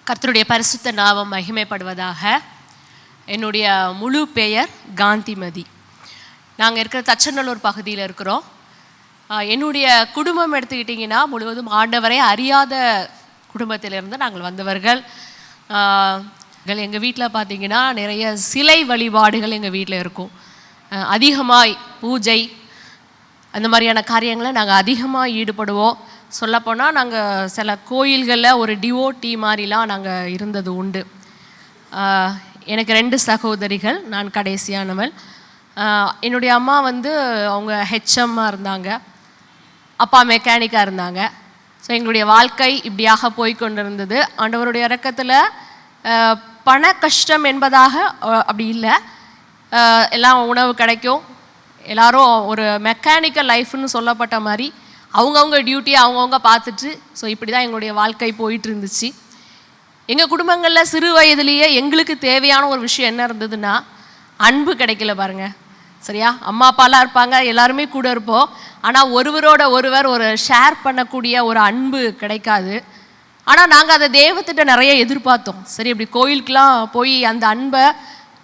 கர்த்தருடைய பரிசுத்த நாமம் மகிமைப்படுவதாக. என்னுடைய முழு பெயர் காந்திமதி. நாங்கள் இருக்கிற தச்சநல்லூர் பகுதியில் இருக்கிறோம். என்னுடைய குடும்பம் எடுத்துக்கிட்டிங்கன்னா முழுவதும் ஆண்டவரை அறியாத குடும்பத்திலிருந்து நாங்கள் வந்தவர்கள். எங்கள் வீட்டில் பார்த்திங்கன்னா நிறைய சிலை வழிபாடுகள் எங்கள் வீட்டில் இருக்கும். அதிகமாய் பூஜை அந்த மாதிரியான காரியங்களை நாங்கள் அதிகமாக ஈடுபடுவோம். சொல்லப்போனால் நாங்கள் சில கோயில்களில் ஒரு டிவோட்டி மாதிரிலாம் நாங்கள் இருந்தது உண்டு. எனக்கு 2 சகோதரிகள், நான் கடைசியானவள். என்னுடைய அம்மா அவங்க ஹெச்எம்மாக இருந்தாங்க, அப்பா மெக்கானிக்காக இருந்தாங்க. ஸோ எங்களுடைய வாழ்க்கை இப்படியாக போய்கொண்டிருந்தது. ஆண்டவருடைய இரக்கத்தில் பண கஷ்டம் என்பதாக அப்படி இல்லை. எல்லாம் உணவு கிடைக்கும், எல்லாரும் ஒரு மெக்கானிக்கல் லைஃப்னு சொல்லப்பட்ட மாதிரி அவங்கவுங்க டியூட்டியை அவங்கவுங்க பார்த்துட்டு, ஸோ இப்படி தான் எங்களுடைய வாழ்க்கை போயிட்டு இருந்துச்சு. எங்கள் குடும்பங்களில் சிறு வயதுலேயே எங்களுக்கு தேவையான ஒரு விஷயம் என்ன இருந்ததுன்னா, அன்பு கிடைக்கல பாருங்கள். சரியா, அம்மா அப்பாலாம் இருப்பாங்க, எல்லாருமே கூட இருப்போம். ஆனால் ஒருவரோட ஒருவர் ஒரு ஷேர் பண்ணக்கூடிய ஒரு அன்பு கிடைக்காது. ஆனால் நாங்கள் அதை தெய்வத்திட்ட நிறைய எதிர்பார்த்தோம். சரி, இப்படி கோயிலுக்கெலாம் போய் அந்த அன்பை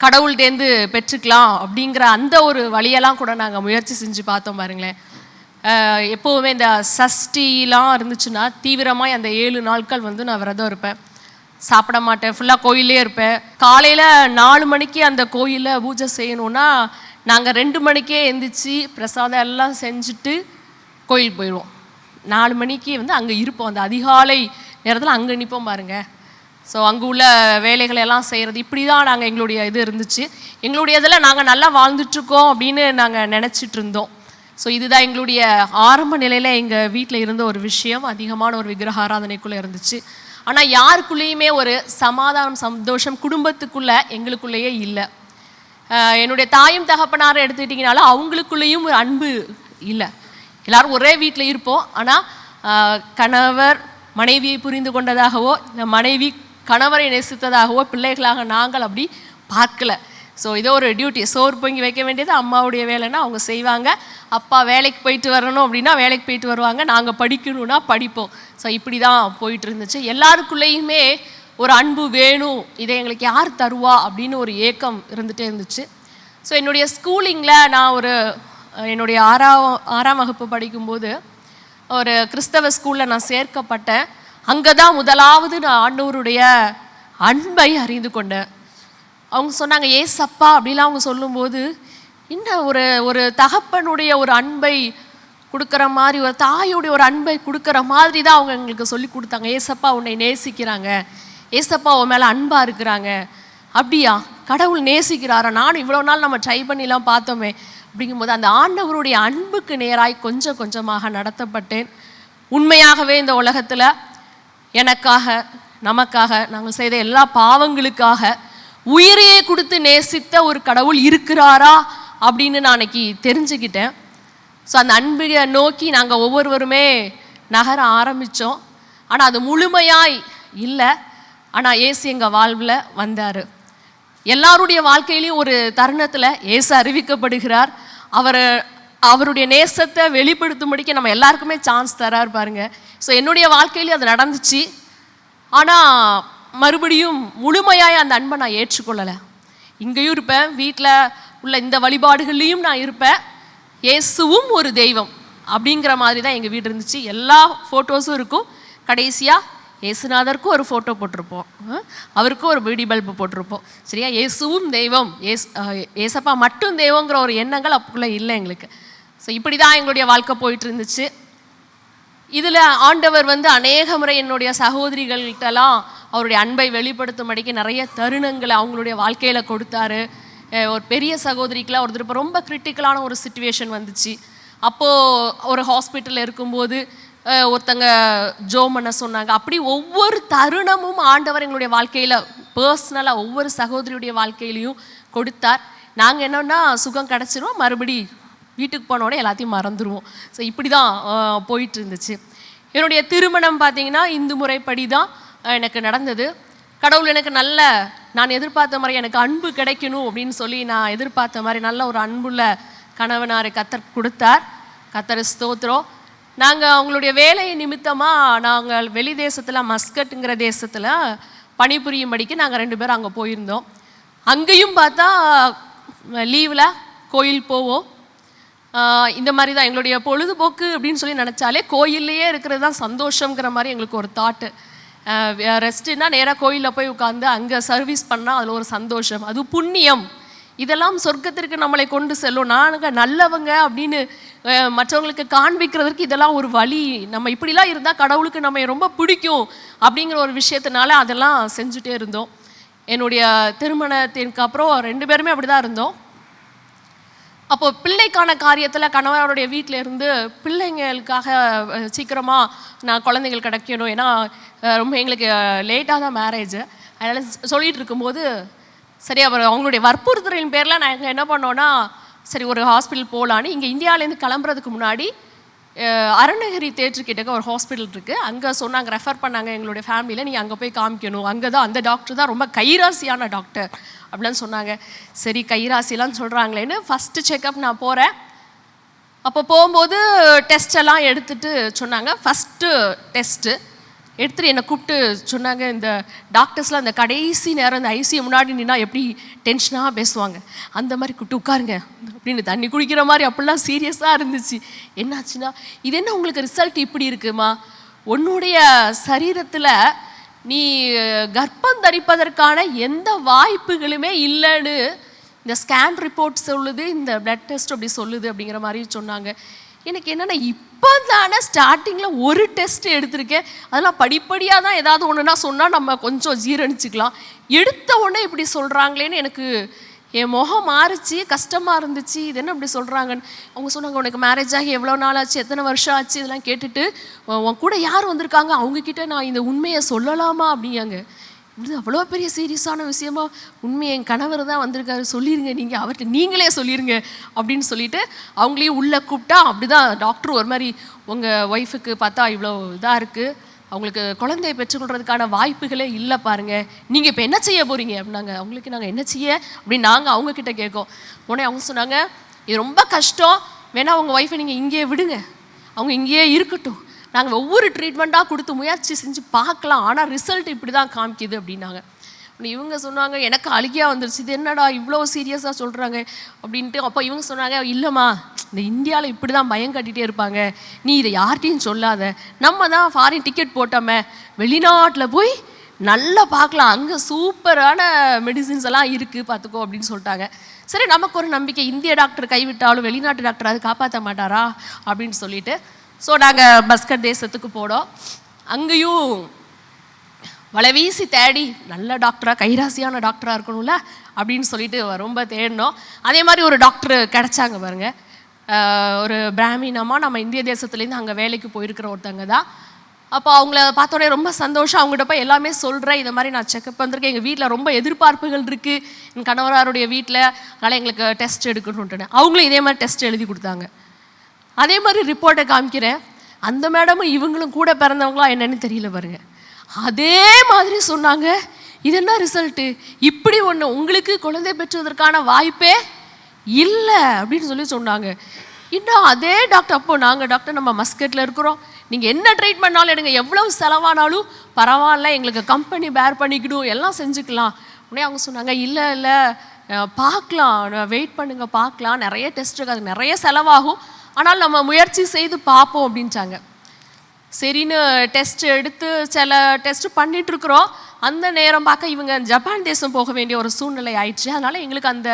கடவுள்கிட்டேருந்து பெற்றுக்கலாம் அப்படிங்கிற அந்த ஒரு வழியெல்லாம் கூட நாங்கள் முயற்சி செஞ்சு பார்த்தோம் பாருங்களேன். எப்போவுமே இந்த சஷ்டிலாம் இருந்துச்சுன்னா தீவிரமாக அந்த 7 நாட்கள் நான் விரதம் இருப்பேன், சாப்பிட மாட்டேன், ஃபுல்லாக கோயிலே இருப்பேன். காலையில் 4 மணிக்கு அந்த கோயிலில் பூஜை செய்யணுன்னா நாங்கள் 2 மணிக்கே எந்திரிச்சு பிரசாதம் எல்லாம் செஞ்சுட்டு கோயிலுக்கு போயிடுவோம். 4 மணிக்கு அங்கே இருப்போம். அந்த அதிகாலை நேரத்தில் அங்கே நிற்போம் பாருங்கள். ஸோ அங்கே உள்ள வேலைகளை எல்லாம் செய்கிறது, இப்படி தான் நாங்கள் எங்களுடைய இது இருந்துச்சு. எங்களுடைய இதில் நாங்கள் நல்லா வாழ்ந்துட்டுருக்கோம் அப்படின்னு நாங்கள் நினச்சிட்டு இருந்தோம். ஸோ இதுதான் எங்களுடைய ஆரம்ப நிலையில் எங்கள் வீட்டில் இருந்த ஒரு விஷயம். அதிகமான ஒரு விக்கிரக ஆராதனைக்குள்ளே இருந்துச்சு. ஆனால் யாருக்குள்ளேயுமே ஒரு சமாதானம், சந்தோஷம் குடும்பத்துக்குள்ளே எங்களுக்குள்ளேயே இல்லை. என்னுடைய தாயும் தகப்பனாரை எடுத்துக்கிட்டிங்கனாலும் அவங்களுக்குள்ளேயும் ஒரு அன்பு இல்லை. எல்லோரும் ஒரே வீட்டில் இருப்போம். ஆனால் கணவர் மனைவியை புரிந்து கொண்டதாகவோ, இந்த மனைவி கணவரை நேசித்ததாகவோ பிள்ளைகளாக நாங்கள் அப்படி பார்க்கல. ஸோ இதோ ஒரு டியூட்டி, சோறு பொங்கி வைக்க வேண்டியது அம்மாவுடைய வேலைன்னா அவங்க செய்வாங்க. அப்பா வேலைக்கு போயிட்டு வரணும் அப்படின்னா வேலைக்கு போயிட்டு வருவாங்க, நாங்கள் படிக்கணும்னா படிப்போம். ஸோ இப்படி தான் போயிட்டு இருந்துச்சு. எல்லாருக்குள்ளேயுமே ஒரு அன்பு வேணும், இதை எங்களுக்கு யார் தருவா அப்படின்னு ஒரு ஏக்கம் இருந்துகிட்டே இருந்துச்சு. ஸோ என்னுடைய ஸ்கூலிங்கில் நான் என்னுடைய 6ஆம் வகுப்பு படிக்கும்போது ஒரு கிறிஸ்தவ ஸ்கூலில் நான் சேர்க்கப்பட்டேன். அங்கே தான் முதலாவது நான் ஆண்டவருடைய அன்பை அறிந்து கொண்டேன். அவங்க சொன்னாங்க ஏசப்பா அப்படிலாம் அவங்க சொல்லும்போது, இன்னும் ஒரு தகப்பனுடைய ஒரு அன்பை கொடுக்குற மாதிரி, ஒரு தாயுடைய ஒரு அன்பை கொடுக்குற மாதிரி தான் அவங்க எங்களுக்கு சொல்லி கொடுத்தாங்க. ஏசப்பா உன்னை நேசிக்கிறாங்க, ஏசப்பா உன் மேலே அன்பாக இருக்கிறாங்க. அப்படியா, கடவுள் நேசிக்கிறாரா? நானும் இவ்வளோ நாள் நம்ம ட்ரை பண்ணிலாம் பார்த்தோமே. அப்படிங்கும்போது அந்த ஆண்டவருடைய அன்புக்கு நேராய் கொஞ்சம் கொஞ்சமாக நடத்தப்பட்டேன். உண்மையாகவே இந்த உலகத்தில் எனக்காக, நமக்காக, நாங்கள் செய்த எல்லா பாவங்களுக்காக உயிரையே கொடுத்து நேசித்த ஒரு கடவுள் இருக்கிறாரா அப்படின்னு நான் அன்னைக்கு தெரிஞ்சுக்கிட்டேன். ஸோ அந்த அன்பை நோக்கி நாங்கள் ஒவ்வொருவருமே நகர ஆரம்பித்தோம். ஆனால் அது முழுமையாய் இல்லை. ஆனால் ஏசு எங்கள் வாழ்வில் வந்தார். எல்லாருடைய வாழ்க்கையிலையும் ஒரு தருணத்தில் ஏசு அறிவிக்கப்படுகிறார். அவருடைய நேசத்தை வெளிப்படுத்தும்படிக்கு நம்ம எல்லாருக்குமே சான்ஸ் தரார் பாருங்க. ஸோ என்னுடைய வாழ்க்கையிலையும் அது நடந்துச்சு. ஆனால் மறுபடியும் முழுமையாய் அந்த அன்பை நான் ஏற்றுக்கொள்ளலை. இங்கேயும் இருப்பேன், வீட்டில் உள்ள இந்த வழிபாடுகள்லையும் நான் இருப்பேன். இயேசுவும் ஒரு தெய்வம் அப்படிங்கிற மாதிரி தான் எங்கள் வீடு இருந்துச்சு. எல்லா ஃபோட்டோஸும் இருக்கும். கடைசியாக இயேசுநாதருக்கும் ஒரு ஃபோட்டோ போட்டிருப்போம், அவருக்கும் ஒரு பீடி பல்பு போட்டிருப்போம். சரியா, இயேசுவும் தெய்வம், ஏசப்பா மட்டும் தெய்வங்கிற ஒரு எண்ணங்கள் அப்போக்குள்ளே இல்லை எங்களுக்கு. ஸோ இப்படி தான் எங்களுடைய வாழ்க்கை போயிட்டு இருந்துச்சு. இதில் ஆண்டவர் அநேக முறை என்னுடைய சகோதரிகள்கிட்டலாம் அவருடைய அன்பை வெளிப்படுத்தும்படிக்கு நிறைய தருணங்களை அவங்களுடைய வாழ்க்கையில் கொடுத்தாரு. ஒரு பெரிய சகோதரிக்கெலாம் இப்போ ரொம்ப கிரிட்டிக்கலான ஒரு சிச்சுவேஷன் வந்துச்சு. அப்போது ஒரு ஹாஸ்பிட்டலில் இருக்கும்போது ஒருத்தங்க ஜோம் பண்ண சொன்னாங்க. அப்படி ஒவ்வொரு தருணமும் ஆண்டவர் எங்களுடைய வாழ்க்கையில் பர்சனலாக ஒவ்வொரு சகோதரியுடைய வாழ்க்கையிலையும் கொடுத்தார். நாங்கள் என்னென்னா சுகம் கிடச்சிரும், மறுபடி வீட்டுக்கு போனோடனே எல்லாத்தையும் மறந்துடுவோம். ஸோ இப்படி தான் போயிட்டு இருந்துச்சு. என்னுடைய திருமணம் பார்த்திங்கன்னா இந்து முறைப்படி தான் எனக்கு நடந்தது. கடவுள் எனக்கு நான் எதிர்பார்த்த மாதிரி எனக்கு அன்பு கிடைக்கணும் அப்படின்னு சொல்லி நான் எதிர்பார்த்த மாதிரி நல்ல ஒரு அன்புள்ள கணவனாரை கத்தர் கொடுத்தார். கத்தர் ஸ்தோத்திரம். நாங்கள் அவங்களுடைய வேலை நிமித்தமாக நாங்கள் வெளி தேசத்தில் மஸ்கட்டுங்கிற தேசத்தில் பணிபுரியும்படிக்கு நாங்கள் 2 பேரும் அங்கே போயிருந்தோம். அங்கேயும் பார்த்தா லீவில் கோயில் போவோம். இந்த மாதிரி தான் எங்களுடைய பொழுதுபோக்கு அப்படின்னு சொல்லி நினச்சாலே கோயில்லையே இருக்கிறது தான் சந்தோஷங்கிற மாதிரி எங்களுக்கு ஒரு தாட்டு. ரெஸ்ட்டுன்னா நேராக கோயிலில் போய் உட்காந்து அங்கே சர்வீஸ் பண்ணால் அதில் ஒரு சந்தோஷம், அது புண்ணியம். இதெல்லாம் சொர்க்கத்திற்கு நம்மளை கொண்டு செல்லும். நாங்கள் நல்லவங்க அப்படின்னு மற்றவங்களுக்கு காண்பிக்கிறதுக்கு இதெல்லாம் ஒரு வழி. நம்ம இப்படிலாம் இருந்தால் கடவுளுக்கு நம்ம ரொம்ப பிடிக்கும் அப்படிங்கிற ஒரு விஷயத்தினால அதெல்லாம் செஞ்சுட்டே இருந்தோம். என்னுடைய திருமணத்திற்கு அப்புறம் 2 பேருமே அப்படி தான் இருந்தோம். அப்போது பிள்ளைக்கான காரியத்தில் கணவருடைய வீட்டில் இருந்து பிள்ளைங்களுக்காக சீக்கிரமாக நான் குழந்தைகள் கிடைக்கணும், ஏன்னா ரொம்ப எங்களுக்கு லேட்டாக தான் மேரேஜ். அதனால் சொல்லிகிட்டு இருக்கும்போது சரி அவங்களுடைய வற்புறுத்தலின் பேரில் நாங்கள் என்ன பண்ணோன்னா சரி ஒரு ஹாஸ்பிட்டல் போகலான்னு இங்கே இந்தியாவிலேருந்து கிளம்புறதுக்கு முன்னாடி அருணகிரி தேட்டர்கிட்ட ஒரு ஹாஸ்பிட்டல் இருக்குது, அங்கே சொன்னாங்க, ரெஃபர் பண்ணாங்க எங்களுடைய ஃபேமிலியில், நீங்கள் அங்கே போய் காமிக்கணும், அங்கே தான் அந்த டாக்டர் தான் ரொம்ப கைராசியான டாக்டர் அப்படின்னு சொன்னாங்க. சரி கைராசிலாம் சொல்கிறாங்களேன்னு ஃபஸ்ட்டு செக்கப் நான் போகிறேன். அப்போ போகும்போது டெஸ்டெல்லாம் எடுத்துகிட்டு சொன்னாங்க. ஃபஸ்ட்டு டெஸ்ட்டு எடுத்துகிட்டு என்னை கூப்பிட்டு சொன்னாங்க, இந்த டாக்டர்ஸ்லாம் அந்த கடைசி நேரம் இந்த ஐசியூ முன்னாடி நின்னா எப்படி டென்ஷனாக பேசுவாங்க, அந்த மாதிரி கூப்பிட்டு உட்காருங்க அப்படின்னு தண்ணி குடிக்கிற மாதிரி அப்படிலாம் சீரியஸாக இருந்துச்சு. என்னாச்சுன்னா, இது என்ன உங்களுக்கு ரிசல்ட் இப்படி இருக்குமா, உன்னுடைய சரீரத்தில் நீ கர்ப்பம் தரிப்பதற்கான எந்த வாய்ப்புகளுமே இல்லைன்னு இந்த ஸ்கேன் ரிப்போர்ட் சொல்லுது, இந்த பிளட் டெஸ்ட் அப்படி சொல்லுது அப்படிங்கிற மாதிரி சொன்னாங்க. எனக்கு என்னென்னா இப்போ தானே ஸ்டார்டிங்கில் ஒரு டெஸ்ட் எடுத்திருக்கேன், அதெல்லாம் படிப்படியாக தான் ஏதாவது ஒன்றுனா சொன்னால் நம்ம கொஞ்சம் ஜீரணிச்சிக்கலாம், எடுத்த உடனே இப்படி சொல்கிறாங்களேன்னு எனக்கு என் முகம் மாறிச்சு, கஷ்டமாக இருந்துச்சு. இது என்ன இப்படி சொல்கிறாங்கன்னு. அவங்க சொன்னாங்க, உனக்கு மேரேஜ் ஆகி எவ்வளோ நாள் ஆச்சு, எத்தனை வருஷம் ஆச்சு, இதெல்லாம் கேட்டுட்டு உன் கூட யார் வந்திருக்காங்க, அவங்கக்கிட்ட நான் இந்த உண்மையை சொல்லலாமா அப்படிங்க. இது அவ்வளோ பெரிய சீரியஸான விஷயமா, உண்மையை என் கணவர் தான் வந்திருக்காரு, சொல்லிடுங்க நீங்கள், அவர்கிட்ட நீங்களே சொல்லிடுங்க அப்படின்னு சொல்லிட்டு அவங்களையும் உள்ளே கூப்பிட்டா அப்படி தான் டாக்டர் ஒரு மாதிரி, உங்கள் ஒய்ஃபுக்கு பார்த்தா இவ்வளோ இதாக இருக்குது, அவங்களுக்கு குழந்தையை பெற்றுக்கொள்றதுக்கான வாய்ப்புகளே இல்லை பாருங்கள், நீங்கள் இப்போ என்ன செய்ய போகிறீங்க அப்படின்னாங்க. அவங்களுக்கு நாங்கள் என்ன செய்ய அப்படின்னு நாங்கள் அவங்கக்கிட்ட கேட்கோம். உடனே அவங்க சொன்னாங்க, இது ரொம்ப கஷ்டம், வேணா உங்கள் ஒய்ஃபை நீங்கள் இங்கேயே விடுங்க, அவங்க இங்கேயே இருக்கட்டும், நாங்கள் ஒவ்வொரு ட்ரீட்மெண்ட்டாக கொடுத்து முயற்சி செஞ்சு பார்க்கலாம், ஆனால் ரிசல்ட் இப்படி தான் காமிக்குது அப்படின்னாங்க. இவங்க சொன்னாங்க, எனக்கு அழுகியாக வந்துருச்சு, இது என்னடா இவ்வளோ சீரியஸாக சொல்கிறாங்க அப்படின்ட்டு. அப்போ இவங்க சொன்னாங்க, இல்லைம்மா இந்த இந்தியாவில் இப்படி தான் பயம் கட்டிகிட்டே இருப்பாங்க, நீ இதை யார்கிட்டையும் சொல்லாத, நம்ம தான் ஃபாரின் டிக்கெட் போட்டோமே, வெளிநாட்டில் போய் நல்லா பார்க்கலாம், அங்கே சூப்பரான மெடிசின்ஸ் எல்லாம் இருக்குது பார்த்துக்கோ அப்படின்னு சொல்லிட்டாங்க. சரி நமக்கு ஒரு நம்பிக்கை, இந்திய டாக்டர் கைவிட்டாலும் வெளிநாட்டு டாக்டர் அது காப்பாற்ற மாட்டாரா அப்படின்னு சொல்லிட்டு ஸோ நாங்கள் மஸ்கட் தேசத்துக்கு போனோம். அங்கேயும் வலைவீசி தேடி நல்ல டாக்டராக கைராசியான டாக்டராக இருக்கணும்ல அப்படின்னு சொல்லிட்டு ரொம்ப தேடினோம். அதே மாதிரி ஒரு டாக்டர் கிடச்சாங்க பாருங்கள், ஒரு பிராமினமாக நம்ம இந்திய தேசத்துலேருந்து அங்கே வேலைக்கு போயிருக்கிற ஒருத்தங்க தான். அப்போ அவங்கள பார்த்தோன்னே ரொம்ப சந்தோஷம், அவங்ககிட்ட போய் எல்லாமே சொல்கிறேன், இந்த மாதிரி நான் செக்கப் வந்திருக்கேன், எங்கள் வீட்டில் ரொம்ப எதிர்பார்ப்புகள் இருக்குது என் கணவராருடைய வீட்டில், அதனால் எங்களுக்கு டெஸ்ட் எடுக்கணுன்ட்டுனேன். அவங்களும் இதே மாதிரி டெஸ்ட் எழுதி கொடுத்தாங்க. அதே மாதிரி ரிப்போர்ட்டை காமிக்கிறேன், அந்த மேடமும் இவங்களும் கூட பிறந்தவங்களா என்னன்னு தெரியல பாருங்க, அதே மாதிரி சொன்னாங்க, இது என்ன ரிசல்ட்டு, இப்படி ஒன்று உங்களுக்கு குழந்தை பெற்றுவதற்கான வாய்ப்பே இல்லை அப்படின்னு சொல்லி சொன்னாங்க. இன்னும் அதே டாக்டர், அப்போ நாங்கள் டாக்டர் நம்ம மஸ்கட்டில் இருக்கிறோம், நீங்கள் என்ன ட்ரீட்மெண்ட்னாலும் எடுங்க, எவ்வளவு செலவானாலும் பரவாயில்ல, எங்களுக்கு கம்பெனி பேர் பண்ணிக்கிடும், எல்லாம் செஞ்சுக்கலாம். உடனே அவங்க சொன்னாங்க, இல்லை இல்லை பார்க்கலாம், வெயிட் பண்ணுங்கள் பார்க்கலாம், நிறைய டெஸ்ட் இருக்குது, அது நிறைய செலவாகும், ஆனால் நம்ம முயற்சி செய்து பார்ப்போம் அப்படின்ட்டாங்க. சரின்னு டெஸ்ட் எடுத்து சில டெஸ்ட் பண்ணிகிட்ருக்குறோம். அந்த நேரம் பார்க்க இவங்க ஜப்பான் தேசம் போக வேண்டிய ஒரு சூழ்நிலை ஆயிடுச்சு. அதனால் எங்களுக்கு அந்த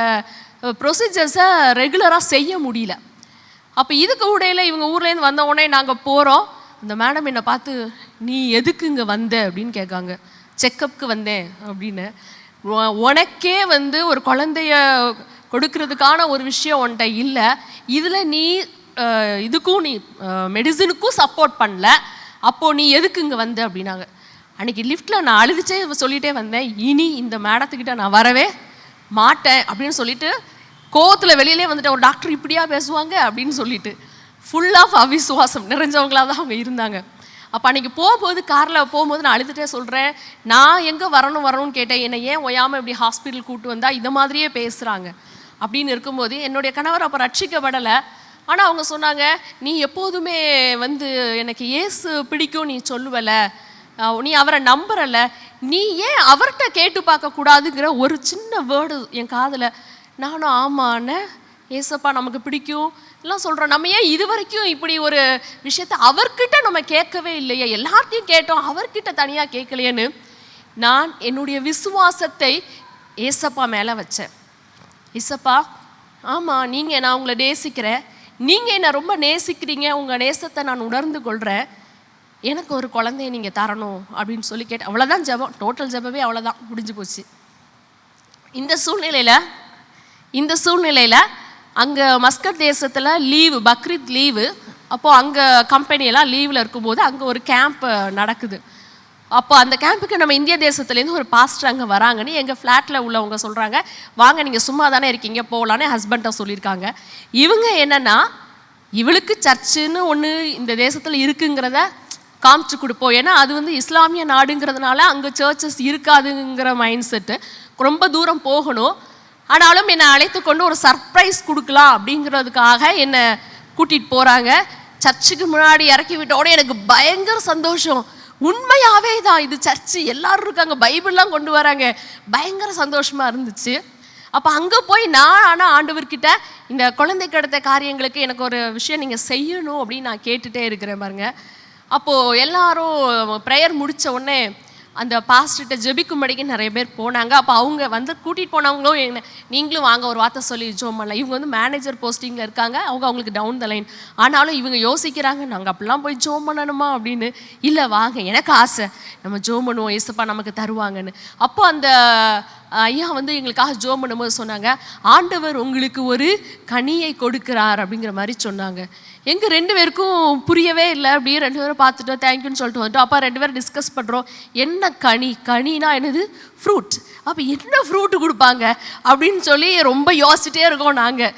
ப்ரொசீஜர்ஸை ரெகுலராக செய்ய முடியல. அப்போ இதுக்கு இடையில இவங்க ஊர்லேருந்து வந்த உடனே நாங்கள் போகிறோம். அந்த மேடம் என்னை பார்த்து, நீ எதுக்கு இங்கே வந்த அப்படின்னு கேட்காங்க. செக்கப்புக்கு வந்தேன் அப்படின்னு. உனக்கே ஒரு குழந்தைய கொடுக்கறதுக்கான ஒரு விஷயம் உன்கிட்ட இல்லை, இதில் நீ இதுக்கும் நீ மெடிசனுக்கும் சப்போர்ட் பண்ணல, அப்போது நீ எதுக்கு இங்கே வந்த அப்படின்னாங்க. அன்றைக்கி லிஃப்ட்டில் நான் அழுதுச்சே சொல்லிகிட்டே வந்தேன், இனி இந்த மேடத்துக்கிட்ட நான் வரவே மாட்டேன் அப்படின்னு சொல்லிட்டு கோவத்தில் வெளியிலே வந்துட்டேன். ஒரு டாக்டர் இப்படியா பேசுவாங்க அப்படின்னு சொல்லிட்டு ஃபுல் ஆஃப் அவிசுவாசம் நிறைஞ்சவங்களாக தான் அவங்க இருந்தாங்க. அப்போ அன்றைக்கி போகும்போது காரில் போகும்போது நான் அழுதுகிட்டே சொல்கிறேன், நான் எங்கே வரணும்னு கேட்டேன், என்னை ஏன் ஒயாமல் இப்படி ஹாஸ்பிட்டல் கூப்பிட்டு வந்தால் இதை மாதிரியே பேசுகிறாங்க அப்படின்னு இருக்கும்போது என்னுடைய கணவர் அப்போ ரட்சிக்கப்படலை. ஆனால் அவங்க சொன்னாங்க, நீ எப்போதுமே எனக்கு இயேசு பிடிக்கும் நீ சொல்லுவல, நீ அவரை நம்புறல, நீ ஏன் அவர்கிட்ட கேட்டு பார்க்கக்கூடாதுங்கிற ஒரு சின்ன வேர்டு என் காதில். நானும் ஆமாண்ணே, ஏசப்பா நமக்கு பிடிக்கும் எல்லாம் சொல்கிறோம். நம்ம ஏன் இது வரைக்கும் இப்படி ஒரு விஷயத்த அவர்கிட்ட நம்ம கேட்கவே இல்லையே, எல்லார்ட்டையும் கேட்டோம், அவர்கிட்ட தனியாக கேட்கலையேன்னு நான் என்னுடைய விசுவாசத்தை ஏசப்பா மேலே வச்சேன். ஏசப்பா, ஆமாம், நான் உங்களை நேசிக்கிறேன், நீங்கள் என்னை ரொம்ப நேசிக்கிறீங்க, உங்கள் நேசத்தை நான் உணர்ந்து கொள்கிறேன், எனக்கு ஒரு குழந்தைய நீங்கள் தரணும் அப்படின்னு சொல்லி கேட்டேன். அவ்வளோதான் ஜெபம், டோட்டல் ஜெபமே அவ்வளோதான், முடிஞ்சு போச்சு. இந்த சூழ்நிலையில் அங்கே மஸ்கட் தேசத்தில் லீவு, பக்ரீத் லீவு. அப்போது அங்கே கம்பெனியெல்லாம் லீவில் இருக்கும்போது அங்கே ஒரு கேம்ப் நடக்குது. அப்போ அந்த கேம்புக்கு நம்ம இந்திய தேசத்துலேருந்து ஒரு பாஸ்டர் அங்கே வராங்கன்னு எங்கள் ஃப்ளாட்டில் உள்ளவங்க சொல்கிறாங்க. வாங்க, நீங்கள் சும்மா தானே இருக்கீங்க, போகலான்னு ஹஸ்பண்டை சொல்லியிருக்காங்க. இவங்க என்னென்னா, இவளுக்கு சர்ச்சுன்னு ஒன்று இந்த தேசத்தில் இருக்குங்கிறத காமிச்சு கொடுப்போம், ஏன்னா அது இஸ்லாமிய நாடுங்கிறதுனால அங்கே சர்ச்சஸ் இருக்காதுங்கிற மைண்ட் செட்டு, ரொம்ப தூரம் போகணும். ஆனாலும் என்னை அழைத்து கொண்டு ஒரு சர்ப்ரைஸ் கொடுக்கலாம் அப்படிங்கிறதுக்காக என்னை கூட்டிகிட்டு போகிறாங்க. சர்ச்சுக்கு முன்னாடி இறக்கி விட்டோட எனக்கு பயங்கர சந்தோஷம். உண்மையாகவே தான் இது சர்ச்சு, எல்லாரும் இருக்காங்க, பைபிள்லாம் கொண்டு வராங்க, பயங்கர சந்தோஷமாக இருந்துச்சு. அப்போ அங்கே போய் நான் ஆனால் ஆண்டவர்கிட்ட இந்த குழந்தை கடத்த காரியங்களுக்கு எனக்கு ஒரு விஷயம் நீங்கள் செய்யணும் அப்படின்னு நான் கேட்டுகிட்டே இருக்கிறேன் பாருங்க. அப்போது எல்லாரும் ப்ரேயர் முடித்த உடனே அந்த பாஸ்டர்கிட்ட ஜெபிக்கும்படிக்கு நிறைய பேர் போனாங்க. அப்போ அவங்க கூட்டிகிட்டு போனவங்களும் நீங்களும் வாங்க ஒரு வார்த்தை சொல்லி ஜோம் பண்ணலாம். இவங்க மேனேஜர் போஸ்டிங்கில் இருக்காங்க, அவங்களுக்கு டவுன் த லைன். ஆனாலும் இவங்க யோசிக்கிறாங்க, நாங்கள் அப்படிலாம் போய் ஜோம் பண்ணணுமா அப்படின்னு. இல்லை வாங்க, எனக்கு ஆசை, நம்ம ஜோம் பண்ணுவோம், ஏசப்பா நமக்கு தருவாங்கன்னு. அப்போ அந்த ஐயா எங்களுக்காக ஜோம் பண்ணும்போது சொன்னாங்க, ஆண்டவர் உங்களுக்கு ஒரு கனியை கொடுக்கிறார் அப்படிங்கிற மாதிரி சொன்னாங்க. எங்கள் 2 பேருக்கும் புரியவே இல்லை. அப்படியே 2 பேரும் பார்த்துட்டோம், தேங்க்யூன்னு சொல்லிட்டு வந்துட்டோம். அப்போ 2 பேரும் டிஸ்கஸ் பண்ணுறோம், என்ன கனினா என்னது, ஃப்ரூட். அப்போ என்ன ஃப்ரூட்டு கொடுப்பாங்க அப்படின்னு சொல்லி ரொம்ப யோசிச்சுட்டே இருக்கோம் நாங்கள்.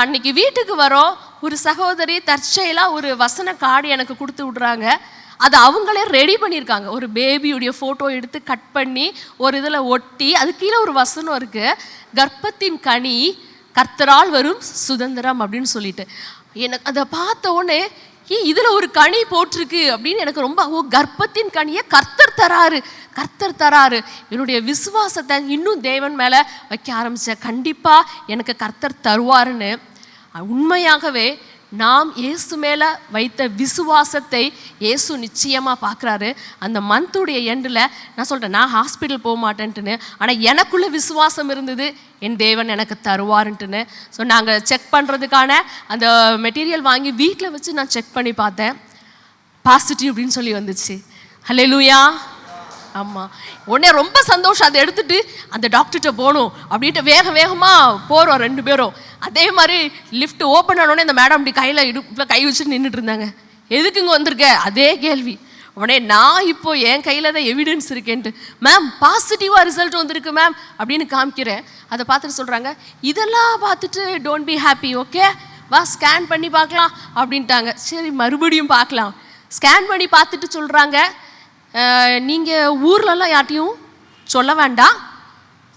அன்னைக்கு வீட்டுக்கு வரோம், ஒரு சகோதரி தற்செயலாக ஒரு வசன கார்டு எனக்கு கொடுத்து விட்றாங்க. அது அவங்களே ரெடி பண்ணியிருக்காங்க. ஒரு பேபியுடைய ஃபோட்டோ எடுத்து கட் பண்ணி ஒரு இதில் ஒட்டி, அது கீழே ஒரு வசனம் இருக்குது, கர்ப்பத்தின் கனி கர்த்தரால் வரும் சுதந்திரம் அப்படின்னு சொல்லிட்டு. எனக்கு அதை பார்த்த உடனே இதில் ஒரு கனி போட்டிருக்கு அப்படின்னு எனக்கு ரொம்ப, கர்ப்பத்தின் கனியை கர்த்தர் தராரு. என்னுடைய விசுவாசத்தை இன்னும் தேவன் மேலே வைக்க ஆரம்பித்தேன். கண்டிப்பாக எனக்கு கர்த்தர் தருவாருன்னு. உண்மையாகவே நாம் இயேசு மேலே வைத்த விசுவாசத்தை இயேசு நிச்சயமாக பார்க்குறாரு. அந்த மந்த்துடைய எண்டில் நான் சொல்கிறேன், நான் ஹாஸ்பிட்டல் போக மாட்டேன்ட்டுன்னு, ஆனால் எனக்குள்ள விசுவாசம் இருந்தது, என் தேவன் எனக்கு தருவாருன்ட்டுன்னு. ஸோ நாங்கள் செக் பண்ணுறதுக்கான அந்த மெட்டீரியல் வாங்கி வீட்டில் வச்சு நான் செக் பண்ணி பார்த்தேன், பாசிட்டிவ் அப்படின்னு சொல்லி வந்துச்சு. ஹல்லேலூயா. ஆமாம், உடனே ரொம்ப சந்தோஷம். அதை எடுத்துகிட்டு அந்த டாக்டர்கிட்ட போகணும் அப்படின்ட்டு வேகமாக போகிறோம் 2 பேரும். அதே மாதிரி லிஃப்ட் ஓப்பன் ஆனோடனே இந்த மேடம் இப்படி கையில் இடுப்பில் கை வச்சுட்டு நின்றுட்டு இருந்தாங்க. எதுக்கு இங்கே வந்திருக்க, அதே கேள்வி. உடனே நான் இப்போ என் கையில் தான் எவிடன்ஸ் இருக்கேன்ட்டு, மேம் பாசிட்டிவாக ரிசல்ட் வந்திருக்கு மேம் அப்படின்னு காமிக்கிறேன். அதை பார்த்துட்டு சொல்கிறாங்க, இதெல்லாம் பார்த்துட்டு டோன்ட் பி ஹாப்பி, ஓகே வா ஸ்கேன் பண்ணி பார்க்கலாம் அப்படின்ட்டாங்க. சரி மறுபடியும் பார்க்கலாம். ஸ்கேன் பண்ணி பார்த்துட்டு சொல்கிறாங்க, நீங்கள் ஊர்லலாம் யார்ட்டையும் சொல்ல வேண்டாம்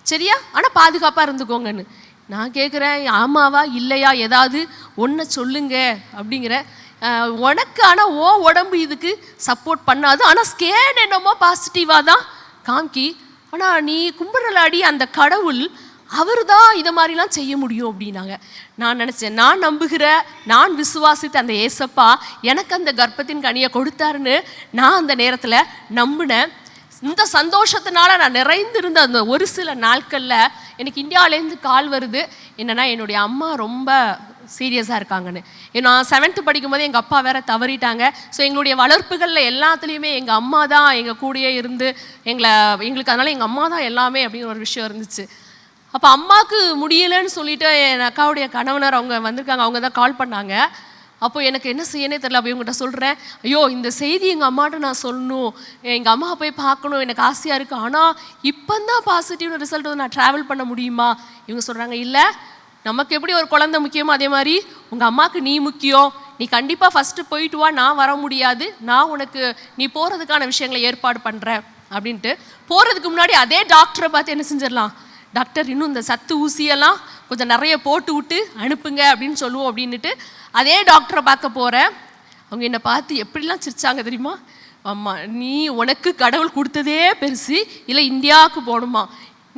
சரியா, ஆனால் பாதுகாப்பாக இருந்துக்கோங்கன்னு. நான் கேட்குறேன், ஆமாவா இல்லையா, ஏதாவது ஒன்றை சொல்லுங்க அப்படிங்கிற. உனக்கு ஆனால் உடம்பு இதுக்கு சப்போர்ட் பண்ணாது, ஆனால் ஸ்கேன் என்னமோ பாசிட்டிவாக தான் காமிக்கி, ஆனால் நீ கும்பிட்றலாடி அந்த கடவுள் அவர் தான் இதை மாதிரிலாம் செய்ய முடியும் அப்படின்னாங்க. நான் நினச்சேன், நான் நம்புகிற, நான் விசுவாசித்த அந்த ஏசப்பா எனக்கு அந்த கர்ப்பத்தின் கனியை கொடுத்தாருன்னு நான் அந்த நேரத்தில் நம்பினேன். இந்த சந்தோஷத்தினால நான் நிறைந்திருந்த அந்த ஒரு சில நாட்களில் எனக்கு இந்தியாவிலேருந்து கால் வருது. என்னென்னா, என்னுடைய அம்மா ரொம்ப சீரியஸாக இருக்காங்கன்னு. நான் 7th படிக்கும்போது எங்கள் அப்பா வேற தவறிட்டாங்க. ஸோ எங்களுடைய வளர்ப்புகளில் எல்லாத்துலேயுமே எங்கள் அம்மா தான் எங்கள் கூடயே இருந்து எங்களுக்கு அதனால் எங்கள் அம்மா தான் எல்லாமே அப்படின்னு ஒரு விஷயம் இருந்துச்சு. அப்போ அம்மாவுக்கு முடியலைன்னு சொல்லிட்டு என் அக்காவுடைய கணவனர் அவங்க வந்திருக்காங்க, அவங்க தான் கால் பண்ணாங்க. அப்போ எனக்கு என்ன செய்யனே தெரியல. அப்போ இவங்ககிட்ட சொல்கிறேன், ஐயோ இந்த செய்தி எங்கள் அம்மாட்ட நான் சொல்லணும், எங்கள் அம்மாவை போய் பார்க்கணும், எனக்கு ஆசையாக இருக்குது, ஆனால் இப்போ தான் பாசிட்டிவ்னு ரிசல்ட் நான் ட்ராவல் பண்ண முடியுமா? இவங்க சொல்கிறாங்க, இல்லை நமக்கு எப்படி ஒரு குழந்தை முக்கியமோ அதே மாதிரி உங்கள் அம்மாவுக்கு நீ முக்கியம், நீ கண்டிப்பாக ஃபஸ்ட்டு போயிட்டு வா, நான் வர முடியாது, நான் உனக்கு நீ போகிறதுக்கான விஷயங்களை ஏற்பாடு பண்ணுறேன் அப்படின்ட்டு. போகிறதுக்கு முன்னாடி அதே டாக்டரை பார்த்து என்ன செஞ்சிடலாம், டாக்டர் இன்னும் இந்த சத்து ஊசியெல்லாம் கொஞ்சம் நிறைய போட்டு விட்டு அனுப்புங்க அப்படின்னு சொல்லுவோம் அப்படின்ட்டு அதே டாக்டரை பார்க்க போகிறேன். அவங்க என்னை பார்த்து எப்படிலாம் சிரிச்சாங்க தெரியுமா? ஆமாம், நீ உனக்கு கடவுள் கொடுத்ததே பெருசு, இல்லை இந்தியாவுக்கு போகணுமா,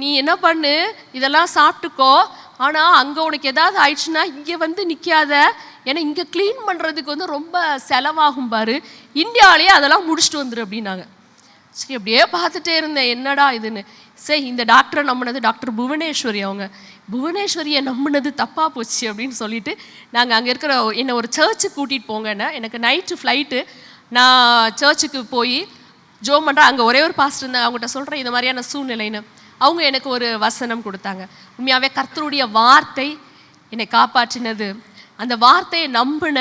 நீ என்ன பண்ணு, இதெல்லாம் சாப்பிட்டுக்கோ, ஆனால் அங்கே உனக்கு ஏதாவது ஆயிடுச்சுன்னா இங்கே வந்து நிற்காத, ஏன்னா இங்கே க்ளீன் பண்ணுறதுக்கு வந்து ரொம்ப செலவாகும் பாரு, இந்தியாவிலேயே அதெல்லாம் முடிச்சுட்டு வந்துரு அப்படின்னாங்க. சரி, அப்படியே பார்த்துட்டே இருந்தேன், என்னடா இதுன்னு. சரி, இந்த டாக்டரை நம்பினது டாக்டர் புவனேஸ்வரி, அவங்க புவனேஸ்வரியை நம்பினது தப்பாக போச்சு அப்படின்னு சொல்லிட்டு நாங்கள் அங்கே இருக்கிற என்னை ஒரு சர்ச்சுக்கு கூட்டிகிட்டு போங்கன்னு. எனக்கு நைட்டு ஃப்ளைட்டு, நான் சர்ச்சுக்கு போய் ஜோம் பண்ணுறேன். அங்கே ஒரே ஒரு பாஸ்டர் இருந்தாங்க, அவங்ககிட்ட சொல்கிறேன் இந்த மாதிரியான சூழ்நிலைன்னு. அவங்க எனக்கு ஒரு வசனம் கொடுத்தாங்க. உண்மையாகவே கர்த்தருடைய வார்த்தை என்னை காப்பாற்றினது. அந்த வார்த்தையை நம்பின,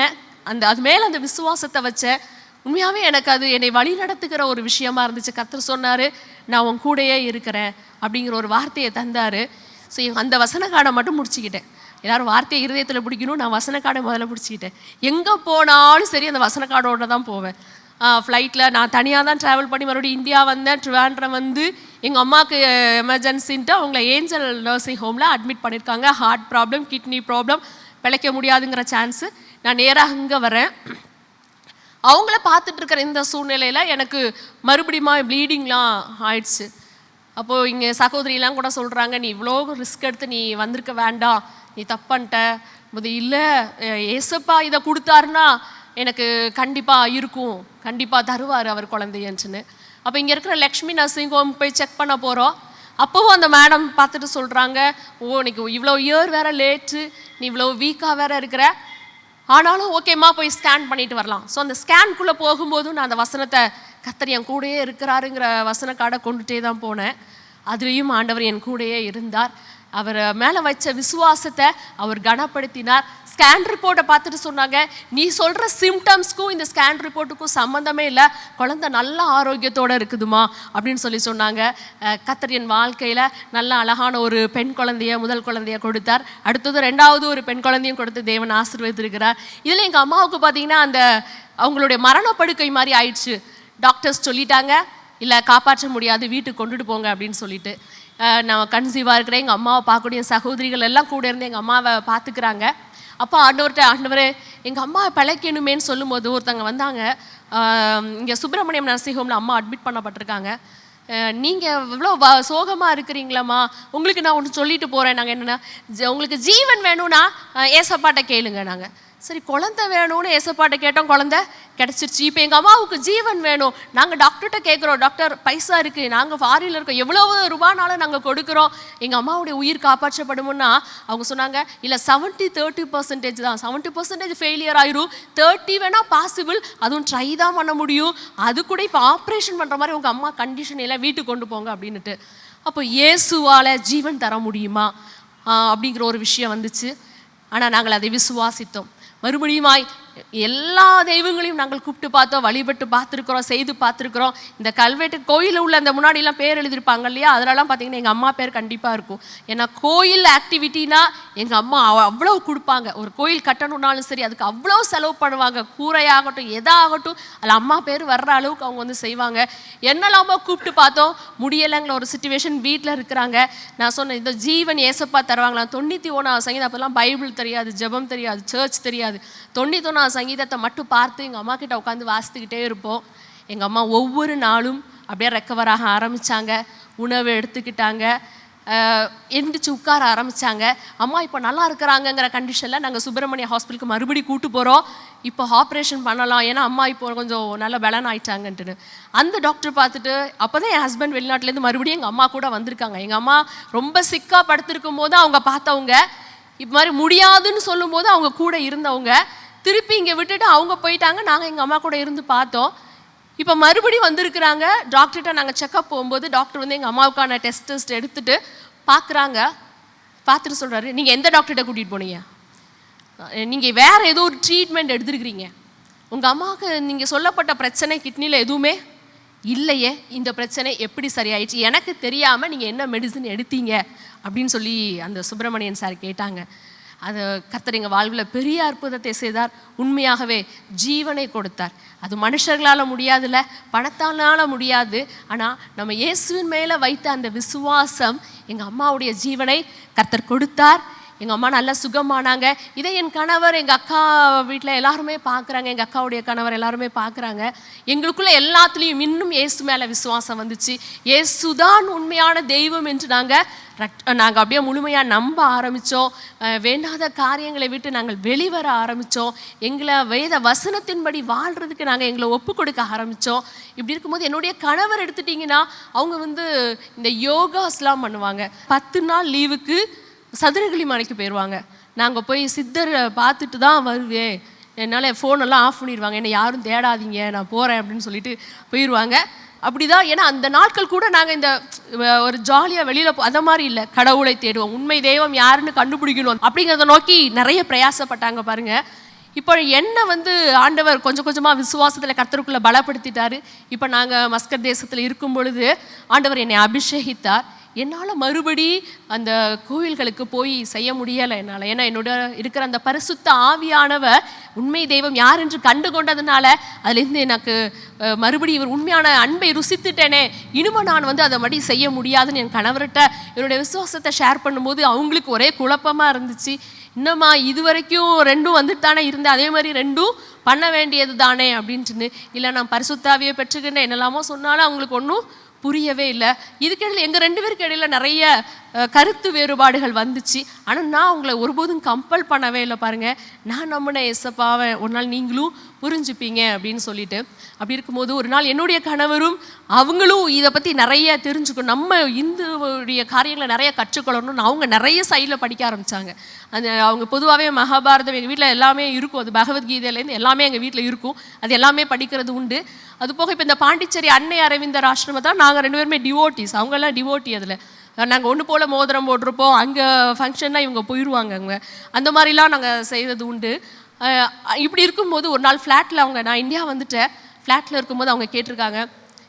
அது மேலே அந்த விசுவாசத்தை வச்ச, உண்மையாகவே எனக்கு அது என்னை வழி நடத்துகிற ஒரு விஷயமா இருந்துச்சு. கர்த்தர் சொன்னார், நான் உன் கூடையே இருக்கிறேன் அப்படிங்கிற ஒரு வார்த்தையை தந்தார். ஸோ அந்த வசனக்காடை மட்டும் முடிச்சுக்கிட்டேன். எல்லோரும் வார்த்தையை இருதயத்தில் பிடிக்கணும், நான் வசனக்காடை முதல்ல பிடிச்சிக்கிட்டேன். எங்கே போனாலும் சரி அந்த வசனக்காடோட தான் போவேன். ஃப்ளைட்டில் நான் தனியாக தான் ட்ராவல் பண்ணி மறுபடியும் இந்தியா வந்தேன். ட்ரிவாண்ட்ரம் வந்து எங்கள் அம்மாவுக்கு எமர்ஜென்சின்ட்டு அவங்கள ஏஞ்சல் நர்சிங் ஹோமில் அட்மிட் பண்ணியிருக்காங்க. ஹார்ட் ப்ராப்ளம், கிட்னி ப்ராப்ளம், பிழைக்க முடியாதுங்கிற சான்ஸு. நான் நேராக அங்கே வரேன். அவங்கள பார்த்துட்டு இருக்கிற இந்த சூழ்நிலையில் எனக்கு மறுபடியும் ப்ளீடிங்லாம் ஆயிடுச்சு. அப்போது இங்கே சகோதரிலாம் கூட சொல்கிறாங்க, நீ இவ்வளோ ரிஸ்க் எடுத்து நீ வந்திருக்க வேண்டாம், நீ தப்பன்ட்ட போது, இல்லை ஏசப்பா இதை கொடுத்தாருன்னா எனக்கு கண்டிப்பாக இருக்கும், கண்டிப்பாக தருவார் அவர் குழந்தையன்ட்டுன்னு. அப்போ இங்கே இருக்கிற லக்ஷ்மி நர்சிங் ஹோம் போய் செக் பண்ண போகிறோம். அப்போவும் அந்த மேடம் பார்த்துட்டு சொல்கிறாங்க, ஓ இன்னைக்கு இவ்வளோ இயர் வேறு லேட்டு, நீ இவ்வளோ வீக்காக வேறு இருக்கிற, ஆனாலும் ஓகேம்மா போய் ஸ்கேன் பண்ணிட்டு வரலாம். ஸோ அந்த ஸ்கேனுக்குள்ளே போகும்போதும் நான் அந்த வசனத்தை, கர்த்தர் என் கூடயே இருக்கிறாருங்கிற வசன கார்டை கொண்டுட்டே தான் போனேன். அதுலேயும் ஆண்டவர் என் கூடயே இருந்தார். அவர் மேலே வச்ச விசுவாசத்தை அவர் கனப்படுத்தினார். ஸ்கேன் ரிப்போர்ட்டை பார்த்துட்டு சொன்னாங்க, நீ சொல்கிற சிம்டம்ஸ்க்கும் இந்த ஸ்கேன் ரிப்போர்ட்டுக்கும் சம்மந்தமே இல்லை, குழந்தை நல்ல ஆரோக்கியத்தோடு இருக்குதுமா அப்படின்னு சொன்னாங்க. கர்த்தர் என் வாழ்க்கையில் நல்ல அழகான ஒரு பெண் குழந்தைய, முதல் குழந்தைய கொடுத்தார். அடுத்தது ரெண்டாவது ஒரு பெண் குழந்தையும் கொடுத்து தேவன் ஆசீர்வதித்திருக்கிறார். இதில் எங்கள் அம்மாவுக்கு பார்த்தீங்கன்னா அந்த அவங்களுடைய மரணப்படுக்கை மாதிரி ஆயிடுச்சு. டாக்டர்ஸ் சொல்லிட்டாங்க, இல்லை காப்பாற்ற முடியாது, வீட்டுக்கு கொண்டுட்டு போங்க அப்படின்னு சொல்லிட்டு. நான் கன்சீவாக இருக்கிறேன். எங்கள் அம்மாவை பார்க்கக்கூடிய சகோதரிகள் எல்லாம் கூட இருந்து எங்கள் அம்மாவை பார்த்துக்கிறாங்க. அப்போ ஆண்டவரே எங்கள் அம்மாவை பிழைக்கணுமேன்னு சொல்லும்போது ஒருத்தங்க வந்தாங்க. இங்கே சுப்பிரமணியம் நர்சிங் ஹோமில் அம்மா அட்மிட் பண்ணப்பட்டிருக்காங்க. நீங்கள் இவ்வளோ சோகமாக இருக்கிறீங்களாம்மா, உங்களுக்கு நான் ஒன்று சொல்லிட்டு போகிறேன். நாங்கள் என்னென்னா, உங்களுக்கு ஜீவன் வேணும்னா ஏசப்பாட்ட கேளுங்க. நாங்கள் சரி குழந்தை வேணும்னு ஏசப்பாட்ட கேட்டோம், குழந்தை கிடச்சிருச்சு. இப்போ எங்கள் அம்மாவுக்கு ஜீவன் வேணும். நாங்கள் டாக்டர்கிட்ட கேட்குறோம், டாக்டர் பைசா இருக்குது, நாங்கள் ஃபாரினில் இருக்கோம், எவ்வளவு ரூபானாலும் நாங்கள் கொடுக்குறோம், எங்கள் அம்மாவுடைய உயிர் காப்பாற்றப்படுமுன்னா அவங்க சொன்னாங்க, இல்லை 70-30% தான், 70% ஃபெயிலியர் ஆயிரும், 30 வேணால் பாசிபிள், அதுவும் ட்ரை தான் பண்ண முடியும், அது கூட இப்போ ஆப்ரேஷன் பண்ணுற மாதிரி உங்கள் அம்மா கண்டிஷன் எல்லாம் வீட்டுக்கு கொண்டு போங்க அப்படின்னுட்டு. அப்போ இயேசுவால் ஜீவன் தர முடியுமா அப்படிங்கிற ஒரு விஷயம் வந்துச்சு. ஆனால் நாங்கள் அதை விசுவாசித்தோம். மறுபடியுமாய் எல்லா தெய்வங்களையும் நாங்கள் கூப்பிட்டு பார்த்தோம், வழிபட்டு பார்த்துருக்குறோம், செய்து பார்த்துருக்குறோம். இந்த கல்வெட்டு கோயிலில் உள்ள அந்த முன்னாடிலாம் பேர் எழுதியிருப்பாங்க இல்லையா, அதெல்லாம் பார்த்தீங்கன்னா எங்கள் அம்மா பேர் கண்டிப்பாக இருக்கும். ஏன்னா கோயில் ஆக்டிவிட்டினா எங்கள் அம்மா அவ்வளோ கொடுப்பாங்க. ஒரு கோயில் கட்டணுன்னாலும் சரி அதுக்கு அவ்வளோ செலவு பண்ணுவாங்க. கூரையாகட்டும் எதாகட்டும் அதில் அம்மா பேர் வர்ற அளவுக்கு அவங்க வந்து செய்வாங்க. என்னெல்லாமோ கூப்பிட்டு பார்த்தோம், முடியலைங்கிற ஒரு சுச்சுவேஷன். வீட்டில் இருக்கிறாங்க. நான் சொன்னேன், இந்த ஜீவன் ஏசப்பா தருவாங்களாம். 91 சங்கீதம், அப்போல்லாம் பைபிள் தெரியாது, ஜெபம் தெரியாது, சர்ச் தெரியாது. 91 சங்கீதத்தை மட்டும் பார்த்து எங்கள் அம்மா கிட்ட உட்காந்து வாசித்துக்கிட்டே இருப்போம். எங்கள் அம்மா ஒவ்வொரு நாளும் அப்படியே ரெக்கவராக ஆரம்பித்தாங்க, உணவு எடுத்துக்கிட்டாங்க, எந்திரிச்சு உட்கார ஆரம்பித்தாங்க. அம்மா இப்போ நல்லா இருக்கிறாங்கங்கிற கண்டிஷனில் நாங்கள் சுப்பிரமணிய ஹாஸ்பிட்டலுக்கு மறுபடியும் கூட்டு போகிறோம். இப்போ ஆப்ரேஷன் பண்ணலாம், ஏன்னா அம்மா இப்போ கொஞ்சம் நல்ல பலன் ஆயிட்டாங்கன்ட்டுன்னு. அந்த டாக்டர் பார்த்துட்டு, அப்போ தான் என் ஹஸ்பண்ட் வெளிநாட்டிலேருந்து மறுபடியும் எங்கள் அம்மா கூட வந்திருக்காங்க. எங்கள் அம்மா ரொம்ப சிக்காக படுத்திருக்கும் போது அவங்க பார்த்தவங்க, இப்போ மாதிரி முடியாதுன்னு சொல்லும்போது அவங்க கூட இருந்தவங்க திருப்பி இங்கே விட்டுட்டு அவங்க போயிட்டாங்க. நாங்கள் எங்கள் அம்மா கூட இருந்து பார்த்தோம். இப்போ மறுபடியும் வந்திருக்கிறாங்க. டாக்டர்கிட்ட நாங்கள் செக்கப் போகும்போது டாக்டர் வந்து எங்கள் அம்மாவுக்கான டெஸ்ட் எடுத்துகிட்டு பார்க்குறாங்க. பார்த்துட்டு சொல்கிறாரு, நீங்கள் எந்த டாக்டர்கிட்ட கூட்டிகிட்டு போனீங்க, நீங்கள் வேறு ஏதோ ஒரு ட்ரீட்மெண்ட் எடுத்துருக்கிறீங்க, உங்கள் அம்மாவுக்கு நீங்கள் சொல்லப்பட்ட பிரச்சனை கிட்னியில் எதுவுமே இல்லையே, இந்த பிரச்சனை எப்படி சரியாயிடுச்சு, எனக்கு தெரியாமல் நீங்கள் என்ன மெடிசன் எடுத்தீங்க அப்படின்னு சொல்லி அந்த சுப்பிரமணியன் சார் கேட்டாங்க. அது கர்த்தர் எங்கள் வாழ்வில் பெரிய அற்புதத்தை செய்தார். உண்மையாகவே ஜீவனை கொடுத்தார். அது மனுஷர்களால் முடியாதுல்ல, பணத்தால் முடியாது. ஆனால் நம்ம இயேசுவின் மேலே வைத்த அந்த விசுவாசம் எங்கள் அம்மாவுடைய ஜீவனை கர்த்தர் கொடுத்தார். எங்கள் அம்மா நல்லா சுகமானாங்க. இதே என் கணவர் எங்கள் அக்கா வீட்டில் எல்லாருமே பார்க்குறாங்க, எங்கள் அக்காவுடைய கணவர் எல்லாருமே பார்க்குறாங்க. எங்களுக்குள்ள எல்லாத்துலேயும் இன்னும் இயேசு மேலே விசுவாசம் வந்துச்சு. இயேசுதான் உண்மையான தெய்வம் என்று நாங்கள் அப்படியே முழுமையாக நம்ப ஆரம்பித்தோம். வேண்டாத காரியங்களை விட்டு நாங்கள் வெளிவர ஆரம்பித்தோம். எங்களை வேத வசனத்தின்படி வாழ்கிறதுக்கு நாங்கள் எங்களை ஒப்பு கொடுக்க ஆரம்பித்தோம். இப்படி இருக்கும்போது என்னுடைய கணவர் எடுத்துட்டிங்கன்னா அவங்க இந்த யோகாஸ்லாம் பண்ணுவாங்க. 10 நாள் லீவுக்கு சதுரகிரி மலைக்கு போயிடுவாங்க. நாங்கள் போய் சித்தரை பார்த்துட்டு தான் வருவேன், என்னால் ஃபோனெல்லாம் ஆஃப் பண்ணிடுவாங்க, என்னை யாரும் தேடாதீங்க நான் போகிறேன் அப்படின்னு சொல்லிட்டு போயிடுவாங்க. அப்படிதான். ஏன்னா அந்த நாட்கள் கூட நாங்கள் இந்த ஒரு ஜாலியாக வெளியில் அந்த மாதிரி இல்லை, கடவுளை தேடுவோம், உண்மை தெய்வம் யாருன்னு கண்டுபிடிக்கணும் அப்படிங்கிறத நோக்கி நிறைய பிரயாசப்பட்டாங்க பாருங்க. இப்போ என்னை ஆண்டவர் கொஞ்சம் கொஞ்சமாக விசுவாசத்தில் கர்த்தருக்குள்ளே பலப்படுத்திட்டாரு. இப்போ நாங்கள் மஸ்கட் தேசத்தில் இருக்கும் பொழுது ஆண்டவர் என்னை அபிஷேகித்தார். என்னால் மறுபடி அந்த கோவில்களுக்கு போய் செய்ய முடியலை என்னால். ஏன்னா என்னோட இருக்கிற அந்த பரிசுத்த ஆவியானவர் உண்மை தெய்வம் யார் என்று கண்டு கொண்டதுனால அதுலேருந்து எனக்கு மறுபடி இவர் உண்மையான அன்பை ருசித்துட்டேனே, இனிமே நான் அதை மறுபடி செய்ய முடியாதுன்னு என் கணவர்கிட்ட என்னுடைய விசுவாசத்தை ஷேர் பண்ணும்போது அவங்களுக்கு ஒரே குழப்பமாக இருந்துச்சு. இன்னமா இது வரைக்கும் 2 வந்துட்டு தானே இருந்தேன், அதே மாதிரி 2 பண்ண வேண்டியது தானே அப்படின்ட்டுன்னு. இல்லை நான் பரிசுத்தாவியை பெற்றுக்கிட்டேன் என்னெல்லாமோ சொன்னாலும் அவங்களுக்கு ஒன்றும் புரியவே இல்லை. இதுக்கிடையில் எங்கள் 2 பேருக்கு இடையில நிறைய கருத்து வேறுபாடுகள் வந்துச்சு. ஆனால் நான் அவங்கள ஒருபோதும் கம்பல் பண்ணவே இல்லை பாருங்கள். நான் நம்பின ஏசப்பாவை ஒரு நாள் நீங்களும் புரிஞ்சுப்பீங்க அப்படின்னு சொல்லிட்டு. அப்படி இருக்கும்போது ஒரு நாள் என்னுடைய கணவரும் அவங்களும் இதை பற்றி நிறைய தெரிஞ்சுக்கணும், நம்ம இந்துவுடைய காரியங்களை நிறைய கற்றுக்கொள்ளணும்னு அவங்க நிறைய சைடில் படிக்க ஆரம்பித்தாங்க. அந்த அவங்க பொதுவாகவே மகாபாரதம் எங்கள் வீட்டில் எல்லாமே இருக்கும், அது பகவத்கீதையிலேருந்து எல்லாமே எங்கள் வீட்டில் இருக்கும், அது எல்லாமே படிக்கிறது உண்டு. அது போக இப்போ இந்த பாண்டிச்சேரி அன்னை அரவிந்தர் ஆசிரமத்தில் நாங்கள் 2 பேருமே டிவோட்டிஸ், அவங்கெல்லாம் டிவோட்டி. அதில் நாங்கள் ஒன்று போல் மோதிரம் போட்டிருப்போம், அங்கே ஃபங்க்ஷன்னா இவங்க போயிடுவாங்க அங்கே, அந்த மாதிரிலாம் நாங்கள் செய்கிறது உண்டு. இப்படி இருக்கும்போது ஒரு நாள் ஃப்ளாட்டில் நான் இந்தியா வந்துட்டேன், ஃப்ளாட்டில் இருக்கும்போது அவங்க கேட்டிருக்காங்க,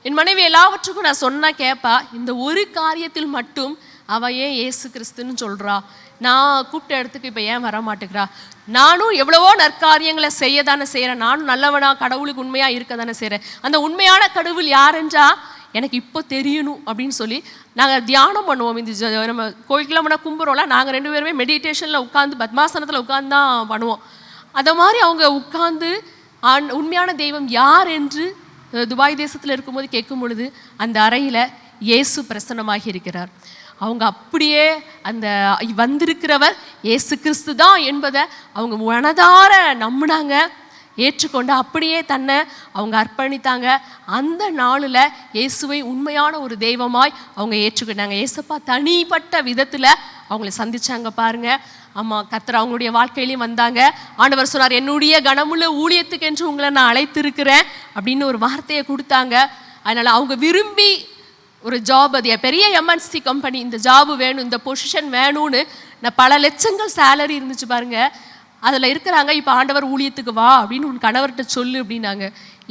என் மனைவி எல்லாவற்றுக்கும் நான் சொன்னால் கேட்பா, இந்த ஒரு காரியத்தில் மட்டும் அவள் ஏன் ஏசு கிறிஸ்துன்னு சொல்கிறா, நான் கூப்பிட்ட இடத்துக்கு இப்போ ஏன் வர மாட்டேங்கிறா, நானும் எவ்வளவோ நற்காரியங்களை செய்ய தானே செய்கிறேன், நானும் நல்லவனா கடவுளுக்கு உண்மையாக இருக்க தானே செய்கிறேன், அந்த உண்மையான கடவுள் யாருன்றா எனக்கு இப்போ தெரியணும் அப்படின்னு சொல்லி நாங்கள் தியானம் பண்ணுவோம். இந்த நம்ம கோயிலுக்குலாம் முன்னா கும்புறோம்ல, நாங்கள் 2 பேருமே மெடிடேஷனில் உட்காந்து பத்மாசனத்தில் உட்காந்து தான் பண்ணுவோம். அதை மாதிரி அவங்க உட்காந்து உண்மையான தெய்வம் யார் என்று துபாய் தேசத்தில் இருக்கும்போது கேட்கும் பொழுது அந்த அறையில் இயேசு பிரசன்னமாகி இருக்கிறார். அவங்க அப்படியே அந்த வந்திருக்கிறவர் இயேசு கிறிஸ்து தான் என்பதை அவங்க மனதார நம்பினாங்க, ஏற்றுக்கொண்டு அப்படியே தன்னை அவங்க அர்ப்பணித்தாங்க. அந்த நாளில் இயேசுவை உண்மையான ஒரு தெய்வமாய் அவங்க ஏற்றுக்கிட்டாங்க. ஏசப்பா தனிப்பட்ட விதத்தில் அவங்கள சந்திச்சாங்க பாருங்க. ஆமாம், கர்த்தர் அவங்களுடைய வாழ்க்கையிலையும் வந்தாங்க. ஆண்டவர் சொன்னார், என்னுடைய கனமுள்ள ஊழியத்துக்கு என்று உங்களை நான் அழைத்திருக்கிறேன் அப்படின்னு ஒரு வார்த்தையை கொடுத்தாங்க. அதனால் அவங்க விரும்பி ஒரு ஜாப், அது பெரிய எம்என்சி கம்பெனி, இந்த ஜாபு வேணும், இந்த பொசிஷன் வேணும்னு பல லட்சங்கள் சேலரி இருந்துச்சு பாருங்க, அதில் இருக்கிறாங்க. இப்போ ஆண்டவர் ஊழியத்துக்கு வா அப்படின்னு உன் கணவர்கிட்ட சொல்லு அப்படின்னாங்க.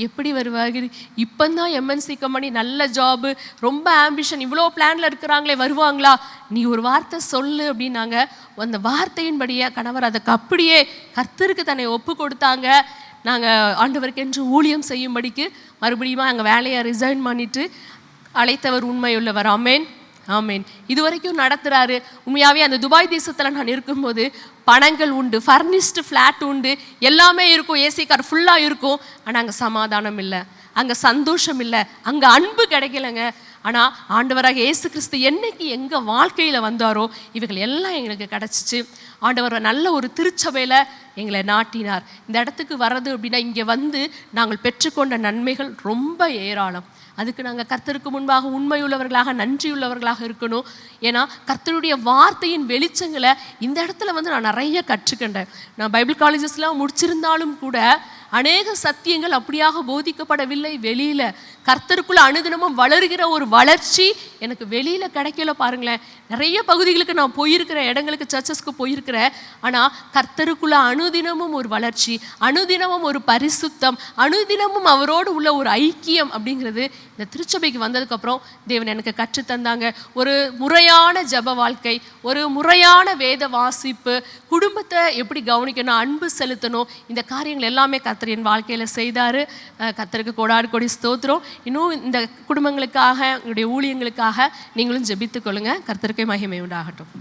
எப்படி வருவாங்க, இப்போந்தான் எம்என்சி கம்பெனி, நல்ல ஜாபு, ரொம்ப ஆம்பிஷன், இவ்வளோ பிளானில் இருக்கிறாங்களே, வருவாங்களா, நீ ஒரு வார்த்தை சொல்லு அப்படின்னாங்க. அந்த வார்த்தையின்படியே கணவர் அதுக்கு அப்படியே கர்த்தருக்கு தன்னை ஒப்பு கொடுத்தாங்க. நாங்கள் ஆண்டவருக்கு என்று ஊழியம் செய்யும்படிக்கு மறுபடியும் அங்கே வேலையை ரிசைன் பண்ணிவிட்டு அழைத்தவர் உண்மையுள்ளவர். ஆமேன் ஆமேன். இது வரைக்கும் நடத்துகிறாரு. உண்மையாகவே அந்த துபாய் தேசத்தில் நான் இருக்கும்போது பணங்கள் உண்டு, ஃபர்னிஷ்டு ஃப்ளாட் உண்டு, எல்லாமே இருக்கும், ஏசி கார் ஃபுல்லாக இருக்கும். ஆனால் அங்கே சமாதானம் இல்லை, அங்கே சந்தோஷம் இல்லை, அங்கே அன்பு கிடைக்கலங்க. ஆனால் ஆண்டவராக இயேசு கிறிஸ்து என்னைக்கு எங்கள் வாழ்க்கையில் வந்தாரோ இவைகள் எல்லாம் எங்களுக்கு கிடச்சிச்சு. ஆண்டவர் நல்ல ஒரு திருச்சபையில் எங்களை நாட்டினார். இந்த இடத்துக்கு வர்றது அப்படின்னா இங்கே நாங்கள் பெற்றுக்கொண்ட நன்மைகள் ரொம்ப ஏராளம். அதுக்கு நாங்கள் கர்த்தருக்கு முன்பாக உண்மையுள்ளவர்களாக நன்றியுள்ளவர்களாக இருக்கணும். ஏன்னா கர்த்தருடைய வார்த்தையின் வெளிச்சங்களை இந்த இடத்துல நான் நிறைய கற்றுக்கின்றேன். நான் பைபிள் காலேஜஸ்லாம் முடிச்சிருந்தாலும் கூட அநேக சத்தியங்கள் அப்படியாக போதிக்கப்படவில்லை. வெளியில் கர்த்தருக்குள்ள அனுதினமும் வளருகிற ஒரு வளர்ச்சி எனக்கு வெளியில் கிடைக்கல பாருங்களேன். நிறைய பகுதிகளுக்கு நான் போயிருக்கிறேன், இடங்களுக்கு சர்ச்சஸ்க்கு போயிருக்கிறேன். ஆனால் கர்த்தருக்குள்ள அனுதினமும் ஒரு வளர்ச்சி, அனுதினமும் ஒரு பரிசுத்தம், அனுதினமும் அவரோடு உள்ள ஒரு ஐக்கியம் அப்படிங்கிறது இந்த திருச்சபைக்கு வந்ததுக்கப்புறம் தேவன் எனக்கு கற்றுத்தந்தாங்க. ஒரு முறையான ஜப வாழ்க்கை, ஒரு முறையான வேத வாசிப்பு, குடும்பத்தை எப்படி கவனிக்கணும், அன்பு செலுத்தணும், இந்த காரியங்கள் எல்லாமே கர்த்தர் என் வாழ்க்கையில் செய்தார். கர்த்தருக்கு கோடாடு கோடி ஸ்தோத்திரம். இன்னும் இந்த குடும்பங்களுக்காக, உங்களுடைய ஊழியங்களுக்காக நீங்களும் ஜெபித்துக் கொள்ளுங்க. கர்த்தருக்கு மகிமை உண்டாகட்டும்.